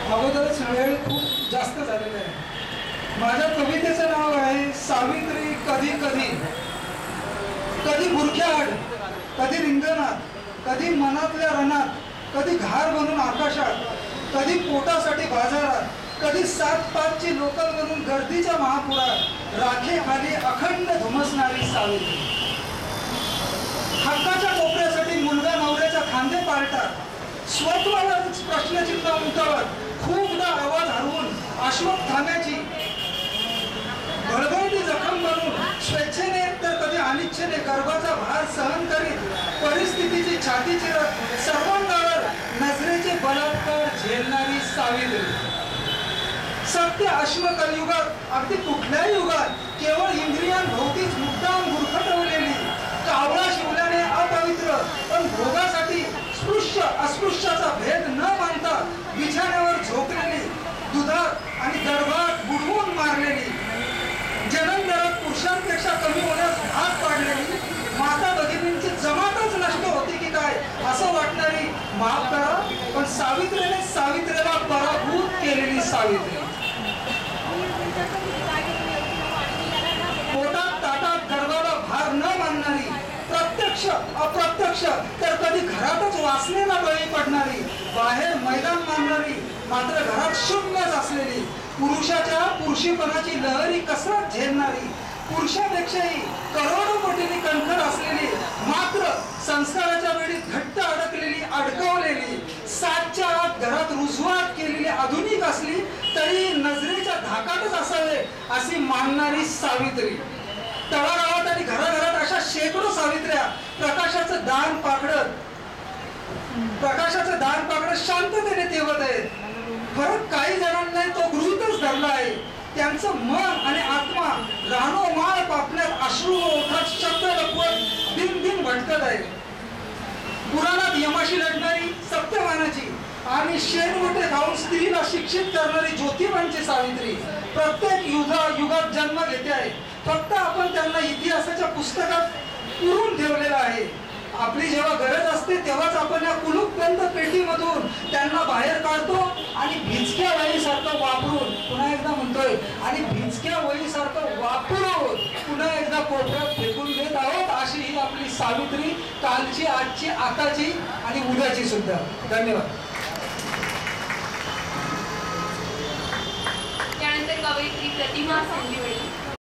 अगोदरच वेळ खूप जास्त झालेला आहे. माझ्या कवितेचं नाव आहे सावित्री कधी कधी. कधी बुरख्याआड, कधी रिंगणात, कधी मनातल्या रणात, कधी घार बनून आकाशात, कधी पोटासाठी बाजारात, कधी 7-5ची लोकल बनून गर्दीच्या महापुरात राखेखाली अखंड धुमसणारी सावित्री. हक्काच्या कोपऱ्यासाठी मुलगा नवऱ्याच्या खांदे पालटात, स्वत्वावर प्रश्नचिन्ह उंचावत खूपदा आवाज हरवून अश्वत्थाम्याची गळगळती जखम बनून स्वेच्छेने तर कधी अनिच्छेने गर्भाचा भार सहन करीत परिस्थितीची छाती चिरत सर्वांगावर नजरेचे बलात्कार झेलणारी सावित्री. सत्य अश्व कलियुगात अगदी कुठल्याही युगात केवळ इंद्रियांभोवतीच मुद्दाम गुरफटवलेली, कावळा शिवल्याने अपवित्र पण भोगासाठी स्पृश्य अस्पृश्याचा भेद न मानता बिछाण्यावर झोपलेली, दुधात आणि गर्भात बुडवून मारलेली, जन्मदरात पुरुषांपेक्षा कमी होण्यास भाग पाडलेली, माता भगिनींची जमातच नष्ट होती की काय असं वाटणारी, माफ करा पण सावित्रीने सावित्रीला पराभूत केलेली सावित्री. पोटात ताटात गर्भाला भार न मानणारी, प्रत्यक्ष अप्रत्यक्ष तर कधी घरातच वासनेला बळी पडणारी, बाहेर मैदान मानणारी मात्र घरात शून्यच असलेली, पुरुषाच्या पुरुषीपणाची लहरी कसरत झेलणारी, पुरुषापेक्षाही करोडो कोटींनी कणखर असलेली मात्र संस्काराच्या वेळी घट्ट अडकलेली, अडकवलेली, 7च्या आत घरात रुजवात केलेली आधुनिक असली तरी नजरेच्या धाकातच असावे अशी मानणारी सावित्री. तळागाळात आणि घराघरात अशा शेकडो सावित्र्या प्रकाशाचं दान पाकडत शांततेने तेवत आहेत. फरक काही जणांना तो गृहीतच धरला आहे. त्यांचं मन आणि आत्मा रानोमाळ पापण्यात अश्रू ओठात शब्द लपवत दिन भटकत आहे. पुराणात यमाशी लढणारी सत्यवानाची आणि शेणमोठे खाऊन स्त्रीला शिक्षित करणारी ज्योतिबांची सावित्री प्रत्येक युगात जन्म घेते आहे. फक्त आपण त्यांना इतिहासाच्या पुस्तकात पुरून ठेवलेला आहे. आपली जेव्हा गरज असते तेव्हाच आपण या कुलूपबंद पेटीमधून त्यांना बाहेर काढतो आणि भिजक्या वहीसारखं वापरून, पुन्हा एकदा म्हणतोय, आणि भिजक्या वहीसारखं वापरून पुन्हा एकदा कोपऱ्यात फेकून देत आहोत. अशी ही आपली सावित्री, कालची, आजची, आताची आणि उद्याची सुद्धा. धन्यवाद. त्यानंतर कवयित्री प्रतिमा संजीवनी.